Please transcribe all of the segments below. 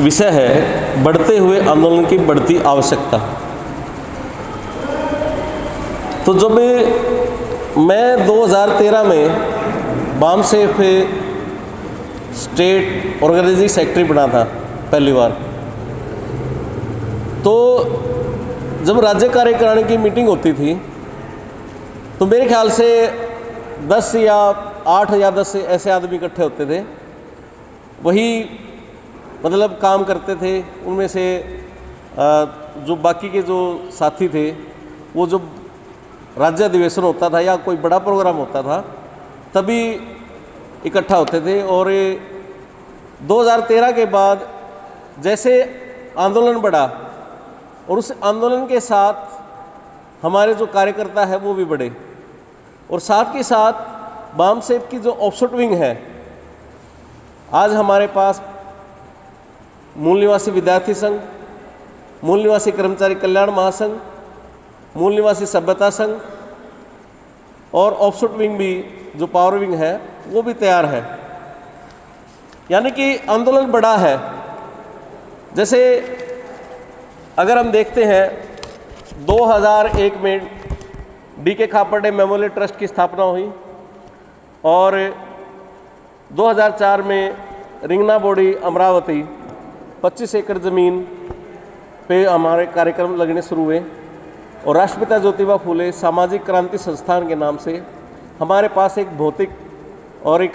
विषय है बढ़ते हुए आंदोलन की बढ़ती आवश्यकता। तो जब मैं 2013 में बामसेफ स्टेट ऑर्गेनाइजिंग सेक्रेटरी बना था पहली बार, तो जब राज्य कार्यकारिणी की मीटिंग होती थी तो मेरे ख्याल से 10 या 8 या 10 ऐसे आदमी इकट्ठे होते थे, वही मतलब काम करते थे। उनमें से जो बाकी के जो साथी थे वो जब राज्य अधिवेशन होता था या कोई बड़ा प्रोग्राम होता था तभी इकट्ठा होते थे। और 2013 के बाद जैसे आंदोलन बढ़ा और उस आंदोलन के साथ हमारे जो कार्यकर्ता है वो भी बढ़े, और साथ के साथ बामसेफ की जो ऑफशूट विंग है, आज हमारे पास मूल निवासी विद्यार्थी संघ, मूल निवासी कर्मचारी कल्याण महासंघ, मूल निवासी सभ्यता संघ और ऑफशूट विंग भी जो पावर विंग है वो भी तैयार है। यानी कि आंदोलन बड़ा है। जैसे अगर हम देखते हैं 2001 में डी.के. खापर्डे मेमोरियल ट्रस्ट की स्थापना हुई और 2004 में रिंगना बोड़ी अमरावती 25 एकड़ ज़मीन पे हमारे कार्यक्रम लगने शुरू हुए, और राष्ट्रपिता ज्योतिबा फूले सामाजिक क्रांति संस्थान के नाम से हमारे पास एक भौतिक और एक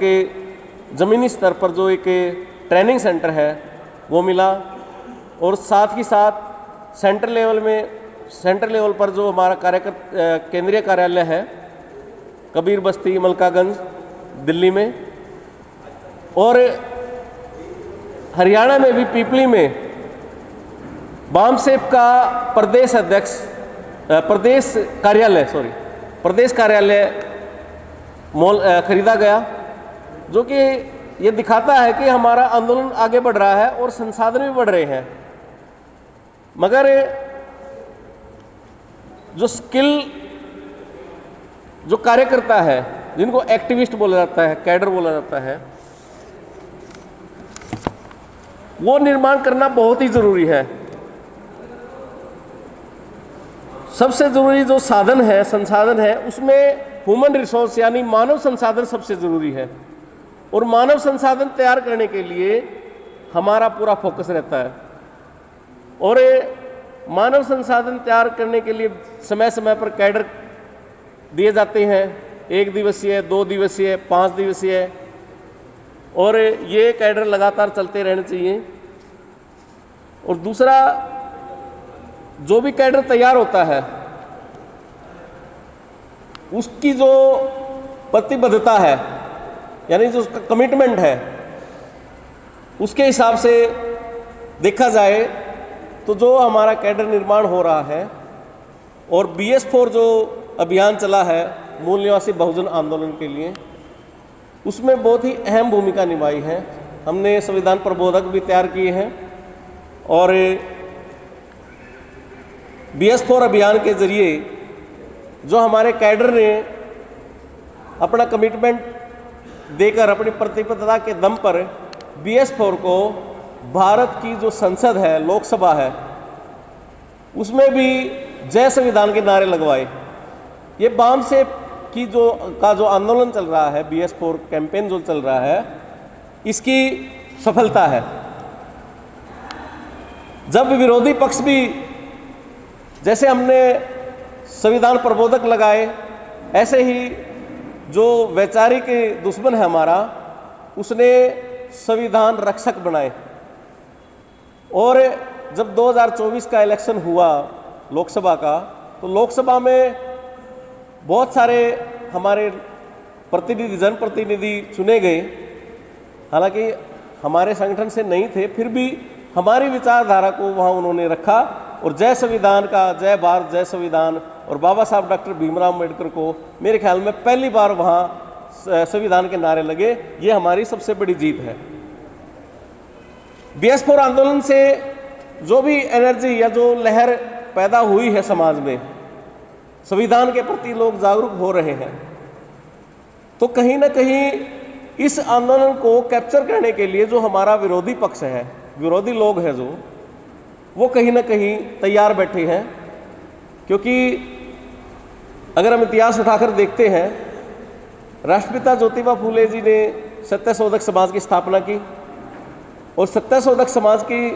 ज़मीनी स्तर पर जो एक ट्रेनिंग सेंटर है वो मिला। और साथ ही साथ सेंटर लेवल पर जो हमारा केंद्रीय कार्यालय है कबीर बस्ती मलकागंज दिल्ली में, और हरियाणा में भी पीपली में बामसेफ का प्रदेश कार्यालय खरीदा गया, जो कि ये दिखाता है कि हमारा आंदोलन आगे बढ़ रहा है और संसाधन भी बढ़ रहे हैं। मगर जो स्किल जो कार्यकर्ता है, जिनको एक्टिविस्ट बोला जाता है, कैडर बोला जाता है, वो निर्माण करना बहुत ही जरूरी है। सबसे जरूरी जो साधन है, संसाधन है, उसमें ह्यूमन रिसोर्स यानी मानव संसाधन सबसे जरूरी है। और मानव संसाधन तैयार करने के लिए हमारा पूरा फोकस रहता है। और मानव संसाधन तैयार करने के लिए समय समय पर कैडर दिए जाते हैं, 1 दिवसीय, 2 दिवसीय, 5 दिवसीय, और ये कैडर लगातार चलते रहने चाहिए। और दूसरा, जो भी कैडर तैयार होता है उसकी जो प्रतिबद्धता है यानी जो उसका कमिटमेंट है, उसके हिसाब से देखा जाए तो जो हमारा कैडर निर्माण हो रहा है, और BS4 जो अभियान चला है मूल निवासी बहुजन आंदोलन के लिए, उसमें बहुत ही अहम भूमिका निभाई है। हमने संविधान प्रबोधक भी तैयार किए हैं, और BS4 अभियान के जरिए जो हमारे कैडर ने अपना कमिटमेंट देकर, अपनी प्रतिबद्धता के दम पर BS4 को भारत की जो संसद है, लोकसभा है, उसमें भी जय संविधान के नारे लगवाए। ये बामसेफ की जो आंदोलन चल रहा है, BS4 कैंपेन जो चल रहा है, इसकी सफलता है। जब विरोधी पक्ष भी, जैसे हमने संविधान प्रबोधक लगाए, ऐसे ही जो वैचारिक दुश्मन है हमारा, उसने संविधान रक्षक बनाए। और जब 2024 का इलेक्शन हुआ लोकसभा का, तो लोकसभा में बहुत सारे हमारे जनप्रतिनिधि चुने गए। हालांकि हमारे संगठन से नहीं थे, फिर भी हमारी विचारधारा को वहाँ उन्होंने रखा, और जय संविधान का, जय भारत जय संविधान, और बाबा साहब डॉक्टर भीमराव अम्बेडकर को मेरे ख्याल में पहली बार वहाँ संविधान के नारे लगे। ये हमारी सबसे बड़ी जीत है। BS4 आंदोलन से जो भी एनर्जी या जो लहर पैदा हुई है समाज में, संविधान के प्रति लोग जागरूक हो रहे हैं, तो कहीं ना कहीं इस आंदोलन को कैप्चर करने के लिए जो हमारा विरोधी पक्ष है, विरोधी लोग हैं जो, वो कहीं ना कहीं तैयार बैठे हैं। क्योंकि अगर हम इतिहास उठाकर देखते हैं, राष्ट्रपिता ज्योतिबा फूले जी ने सत्यशोधक समाज की स्थापना की, और सत्यशोधक समाज की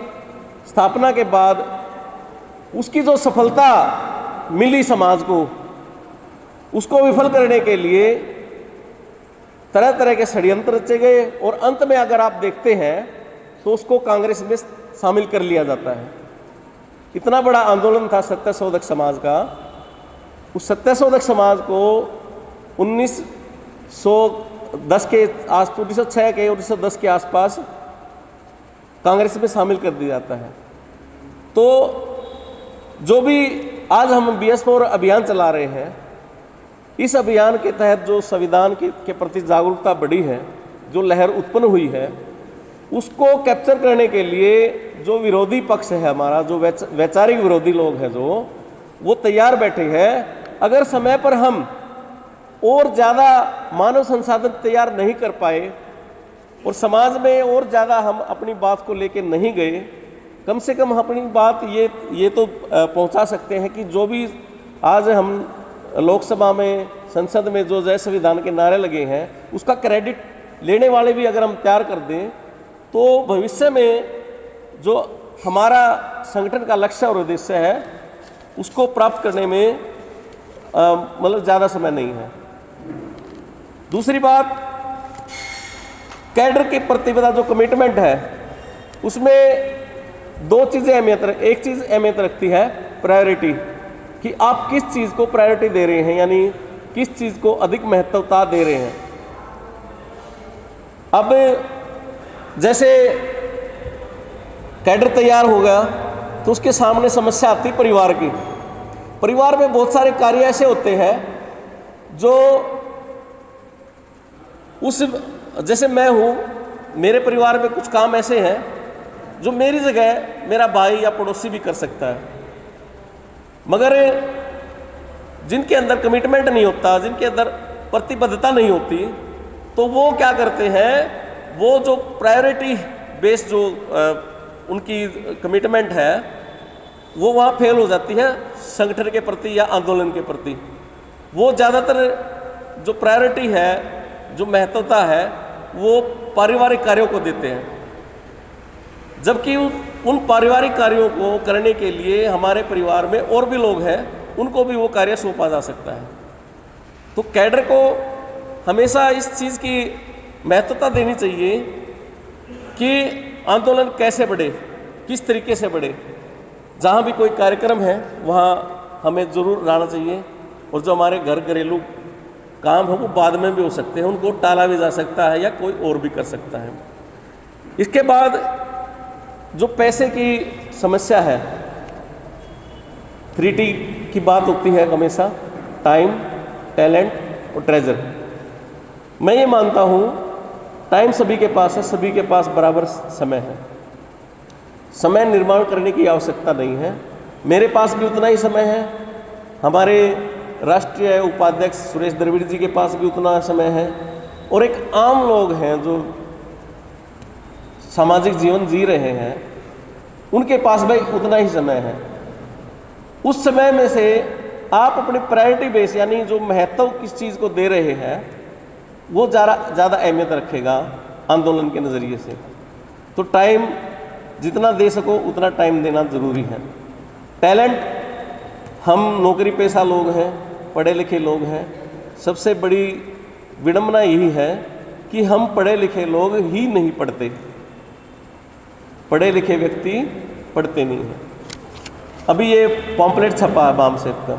स्थापना के बाद उसकी जो सफलता मिली समाज को, उसको विफल करने के लिए तरह तरह के षड्यंत्र रचे गए, और अंत में अगर आप देखते हैं तो उसको कांग्रेस में शामिल कर लिया जाता है। इतना बड़ा आंदोलन था सत्यशोधक समाज का। उस सत्यशोधक समाज को 1910 के 1906 के 1910 के आसपास कांग्रेस में शामिल कर दिया जाता है। तो जो भी आज हम BS4 अभियान चला रहे हैं, इस अभियान के तहत जो संविधान के प्रति जागरूकता बढ़ी है, जो लहर उत्पन्न हुई है, उसको कैप्चर करने के लिए जो विरोधी पक्ष है हमारा, जो वैचारिक विरोधी लोग हैं जो, वो तैयार बैठे हैं। अगर समय पर हम और ज़्यादा मानव संसाधन तैयार नहीं कर पाए और समाज में और ज़्यादा हम अपनी बात को लेके नहीं गए, कम से कम अपनी बात ये तो पहुंचा सकते हैं कि जो भी आज हम लोकसभा में, संसद में जो जय संविधान के नारे लगे हैं, उसका क्रेडिट लेने वाले भी अगर हम तैयार कर दें, तो भविष्य में जो हमारा संगठन का लक्ष्य और उद्देश्य है, उसको प्राप्त करने में मतलब ज़्यादा समय नहीं है। दूसरी बात, कैडर की प्रतिबद्धता, जो कमिटमेंट है, उसमें दो चीज़ें एक चीज़ अहमियत रखती है, प्रायोरिटी, कि आप किस चीज़ को प्रायोरिटी दे रहे हैं, यानी किस चीज़ को अधिक महत्वता दे रहे हैं। अब जैसे कैडर तैयार हो गया तो उसके सामने समस्या आती परिवार की। परिवार में बहुत सारे कार्य ऐसे होते हैं जो जैसे मैं हूँ, मेरे परिवार में कुछ काम ऐसे हैं जो मेरी जगह मेरा भाई या पड़ोसी भी कर सकता है, मगर जिनके अंदर कमिटमेंट नहीं होता, जिनके अंदर प्रतिबद्धता नहीं होती, तो वो क्या करते हैं, वो जो प्रायोरिटी बेस्ड जो उनकी कमिटमेंट है, वो वहाँ फेल हो जाती है संगठन के प्रति या आंदोलन के प्रति। वो ज़्यादातर जो प्रायोरिटी है, जो महत्वता है, वो पारिवारिक कार्यों को देते हैं, जबकि उन पारिवारिक कार्यों को करने के लिए हमारे परिवार में और भी लोग हैं, उनको भी वो कार्य सौंपा जा सकता है। तो कैडर को हमेशा इस चीज़ की महत्वता देनी चाहिए कि आंदोलन कैसे बढ़े, किस तरीके से बढ़े। जहाँ भी कोई कार्यक्रम है वहाँ हमें ज़रूर रहना चाहिए, और जो हमारे घरेलू काम है वो बाद में भी हो सकते हैं, उनको टाला भी जा सकता है या कोई और भी कर सकता है। इसके बाद जो पैसे की समस्या है, 3T की बात होती है हमेशा, टाइम, टैलेंट और ट्रेजर। मैं ये मानता हूँ टाइम सभी के पास है, सभी के पास बराबर समय है, समय निर्माण करने की आवश्यकता नहीं है। मेरे पास भी उतना ही समय है, हमारे राष्ट्रीय उपाध्यक्ष सुरेश द्रविड़ जी के पास भी उतना समय है, और एक आम लोग हैं जो सामाजिक जीवन जी रहे हैं, उनके पास भी उतना ही समय है। उस समय में से आप अपनी प्रायोरिटी बेस, यानी जो महत्व किस चीज़ को दे रहे हैं, वो ज़्यादा अहमियत रखेगा आंदोलन के नज़रिए से। तो टाइम जितना दे सको उतना टाइम देना ज़रूरी है। टैलेंट, हम नौकरी पेशा लोग हैं, पढ़े लिखे लोग हैं, सबसे बड़ी विडंबना यही है कि हम पढ़े लिखे लोग ही नहीं पढ़ते, पढ़े लिखे व्यक्ति पढ़ते नहीं हैं। अभी ये पॉम्पलेट छपा है बामसेफ का,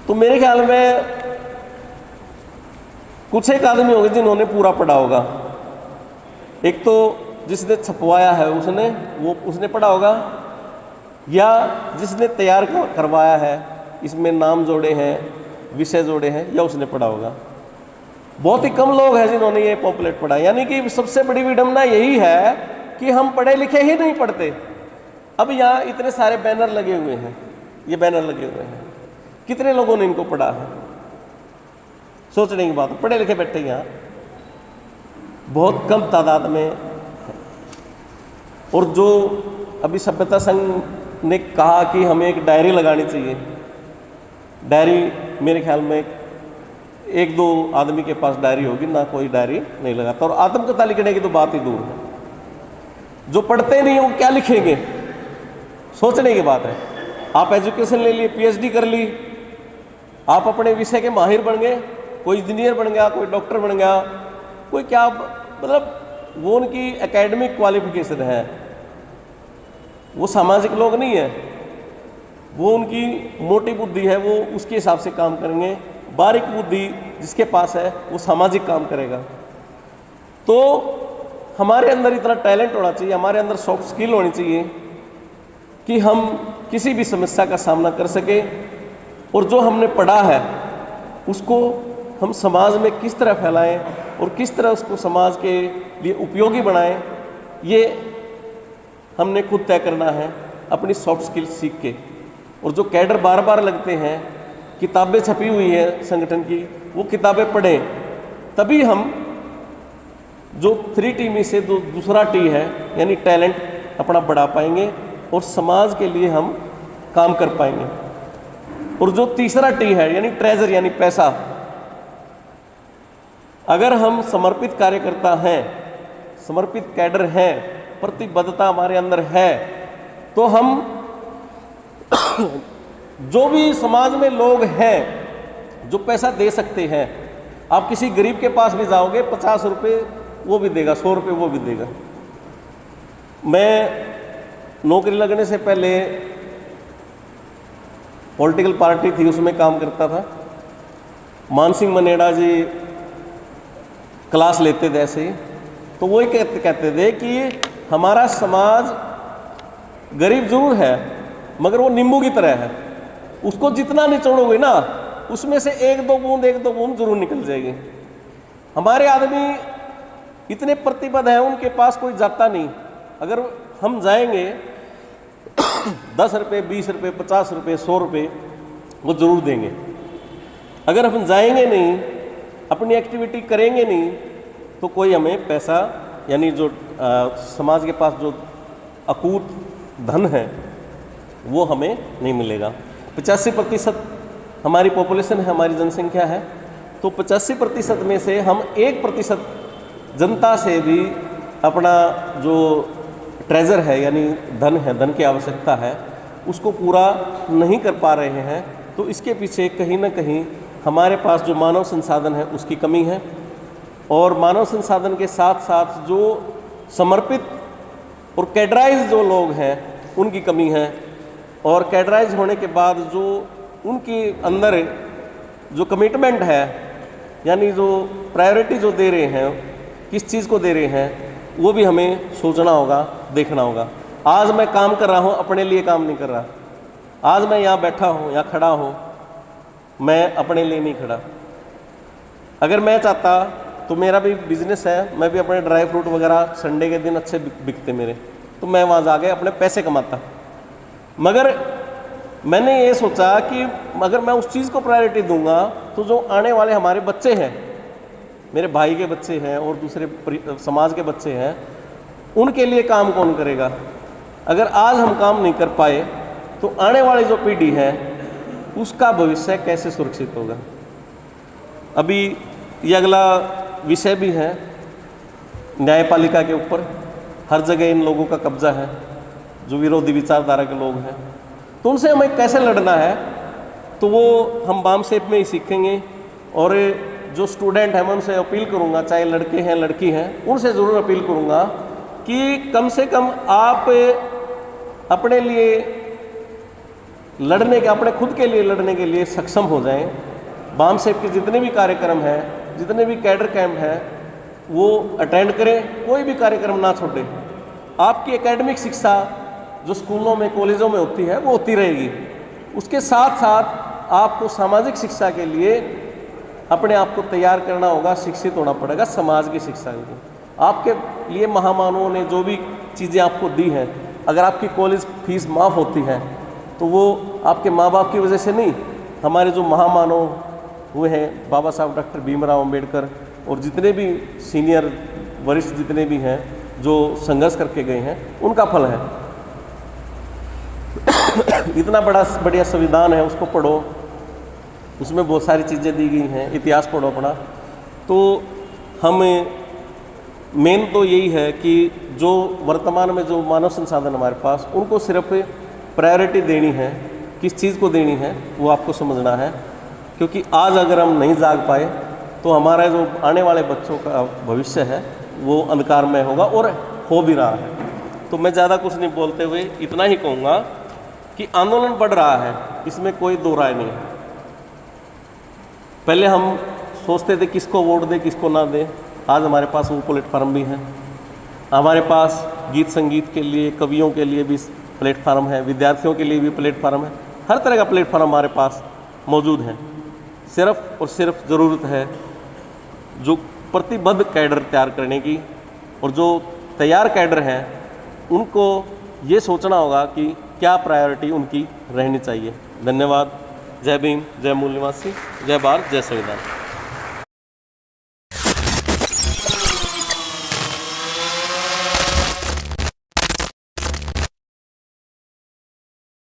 तो मेरे ख्याल में कुछ एक आदमी होंगे जिन्होंने पूरा पढ़ा होगा। एक तो जिसने छपवाया है उसने पढ़ा होगा, या जिसने तैयार करवाया है, इसमें नाम जोड़े हैं, विषय जोड़े हैं, या उसने पढ़ा होगा। बहुत ही कम लोग हैं जिन्होंने ये पॉम्पलेट पढ़ा। यानी कि सबसे बड़ी विडंबना यही है कि हम पढ़े लिखे ही नहीं पढ़ते। अब यहाँ इतने सारे बैनर लगे हुए हैं, ये बैनर लगे हुए हैं, कितने लोगों ने इनको पढ़ा है? सोचने की बात, पढ़े लिखे बैठे यहाँ बहुत कम तादाद में है। और जो अभी सभ्यता संघ ने कहा कि हमें एक डायरी लगानी चाहिए, डायरी मेरे ख्याल में एक दो आदमी के पास डायरी होगी, ना कोई डायरी नहीं लगाता। और आत्मकथा लिखने की तो बात ही दूर है, जो पढ़ते नहीं वो क्या लिखेंगे, सोचने की बात है। आप एजुकेशन ले लिए, पीएचडी कर ली, आप अपने विषय के माहिर बन गए, कोई इंजीनियर बन गया, कोई डॉक्टर बन गया, कोई क्या, मतलब वो उनकी एकेडमिक क्वालिफिकेशन है, वो सामाजिक लोग नहीं है, वो उनकी मोटी बुद्धि है, वो उसके हिसाब से काम करेंगे। बारीक बुद्धि जिसके पास है वो सामाजिक काम करेगा। तो हमारे अंदर इतना टैलेंट होना चाहिए, हमारे अंदर सॉफ्ट स्किल होनी चाहिए कि हम किसी भी समस्या का सामना कर सके, और जो हमने पढ़ा है उसको हम समाज में किस तरह फैलाएं और किस तरह उसको समाज के लिए उपयोगी बनाएं, ये हमने खुद तय करना है अपनी सॉफ्ट स्किल सीख के। और जो कैडर बार बार लगते हैं, किताबें छपी हुई है संगठन की, वो किताबें पढ़ें, तभी हम जो 3T में से जो दूसरा T है यानी टैलेंट अपना बढ़ा पाएंगे और समाज के लिए हम काम कर पाएंगे। और जो तीसरा T है यानी ट्रेजर यानी पैसा, अगर हम समर्पित कार्यकर्ता हैं, समर्पित कैडर हैं, प्रतिबद्धता हमारे अंदर है, तो हम जो भी समाज में लोग हैं जो पैसा दे सकते हैं, आप किसी गरीब के पास भी जाओगे 50 रुपये वो भी देगा, 100 रुपये वो भी देगा। मैं नौकरी लगने से पहले पॉलिटिकल पार्टी थी उसमें काम करता था। मान सिंह मनेड़ा जी क्लास लेते थे ऐसे ही, तो वही कहते थे कि हमारा समाज गरीब जरूर है मगर वो नींबू की तरह है, उसको जितना निचोड़ोगे ना उसमें से एक दो बूंद जरूर निकल जाएगी। हमारे आदमी इतने प्रतिबद्ध हैं, उनके पास कोई जाता नहीं। अगर हम जाएंगे 10 रुपये, 20 रुपये, 50 रुपये, 100 रुपये वो जरूर देंगे। अगर हम जाएंगे नहीं, अपनी एक्टिविटी करेंगे नहीं, तो कोई हमें पैसा यानी जो समाज के पास जो अकूत धन है वो हमें नहीं मिलेगा। 85% हमारी पॉपुलेशन है, हमारी जनसंख्या है, तो 85% में से हम 1% जनता से भी अपना जो ट्रेजर है यानी धन है, धन की आवश्यकता है, उसको पूरा नहीं कर पा रहे हैं। तो इसके पीछे कहीं ना कहीं हमारे पास जो मानव संसाधन है उसकी कमी है, और मानव संसाधन के साथ साथ जो समर्पित और कैडराइज जो लोग हैं उनकी कमी है। और कैडराइज होने के बाद जो उनके अंदर जो कमिटमेंट है यानी जो प्रायोरिटी जो दे रहे हैं, किस चीज़ को दे रहे हैं, वो भी हमें सोचना होगा, देखना होगा। आज मैं काम कर रहा हूँ, अपने लिए काम नहीं कर रहा। आज मैं यहाँ बैठा हूँ, यहाँ खड़ा हूँ, मैं अपने लिए नहीं खड़ा। अगर मैं चाहता तो मेरा भी बिजनेस है, मैं भी अपने ड्राई फ्रूट वगैरह संडे के दिन अच्छे बिकते मेरे, तो मैं वहाँ जाके अपने पैसे कमाता। मगर मैंने ये सोचा कि अगर मैं उस चीज़ को प्रायोरिटी दूंगा तो जो आने वाले हमारे बच्चे हैं, मेरे भाई के बच्चे हैं और दूसरे समाज के बच्चे हैं, उनके लिए काम कौन करेगा। अगर आज हम काम नहीं कर पाए तो आने वाली जो पीढ़ी है उसका भविष्य कैसे सुरक्षित होगा। अभी ये अगला विषय भी है न्यायपालिका के ऊपर। हर जगह इन लोगों का कब्जा है जो विरोधी विचारधारा के लोग हैं, तो उनसे हमें कैसे लड़ना है तो वो हम बाम सेप में ही सीखेंगे। और जो स्टूडेंट हैं मैं उनसे अपील करूँगा, चाहे लड़के हैं लड़की हैं, उनसे ज़रूर अपील करूँगा कि कम से कम आप अपने लिए लड़ने के, अपने खुद के लिए लड़ने के लिए सक्षम हो जाएं। बाम सेप के जितने भी कार्यक्रम हैं, जितने भी कैडर कैंप हैं, वो अटेंड करें, कोई भी कार्यक्रम ना छोड़ें। आपकी एकेडमिक शिक्षा जो स्कूलों में कॉलेजों में होती है वो होती रहेगी, उसके साथ साथ आपको सामाजिक शिक्षा के लिए अपने आप को तैयार करना होगा, शिक्षित होना पड़ेगा समाज की शिक्षा के लिए। आपके लिए महामानवों ने जो भी चीज़ें आपको दी हैं, अगर आपकी कॉलेज फीस माफ़ होती है तो वो आपके माँ बाप की वजह से नहीं, हमारे जो महामानव हुए हैं, बाबा साहब डॉक्टर भीमराव अंबेडकर और जितने भी सीनियर वरिष्ठ जितने भी हैं, जो संघर्ष करके गए हैं उनका फल है। इतना बढ़िया संविधान है, उसको पढ़ो, उसमें बहुत सारी चीज़ें दी गई हैं, इतिहास पढ़ो अपना। तो हमें मेन तो यही है कि जो वर्तमान में जो मानव संसाधन हमारे पास, उनको सिर्फ प्रायोरिटी देनी है, किस चीज़ को देनी है वो आपको समझना है। क्योंकि आज अगर हम नहीं जाग पाए तो हमारा जो आने वाले बच्चों का भविष्य है वो अंधकार में होगा, और हो भी रहा है। तो मैं ज़्यादा कुछ नहीं बोलते हुए इतना ही कहूँगा कि आंदोलन बढ़ रहा है, इसमें कोई दो राय नहीं है। पहले हम सोचते थे किसको वोट दे किसको ना दे, आज हमारे पास वो प्लेटफार्म भी है। हमारे पास गीत संगीत के लिए, कवियों के लिए भी प्लेटफार्म है, विद्यार्थियों के लिए भी प्लेटफार्म है, हर तरह का प्लेटफार्म हमारे पास मौजूद है। सिर्फ और सिर्फ ज़रूरत है जो प्रतिबद्ध कैडर तैयार करने की, और जो तैयार कैडर हैं उनको ये सोचना होगा कि क्या प्रायोरिटी उनकी रहनी चाहिए। धन्यवाद। जय भीम, जय मूल निवासी, जय भारत, जय संविधान।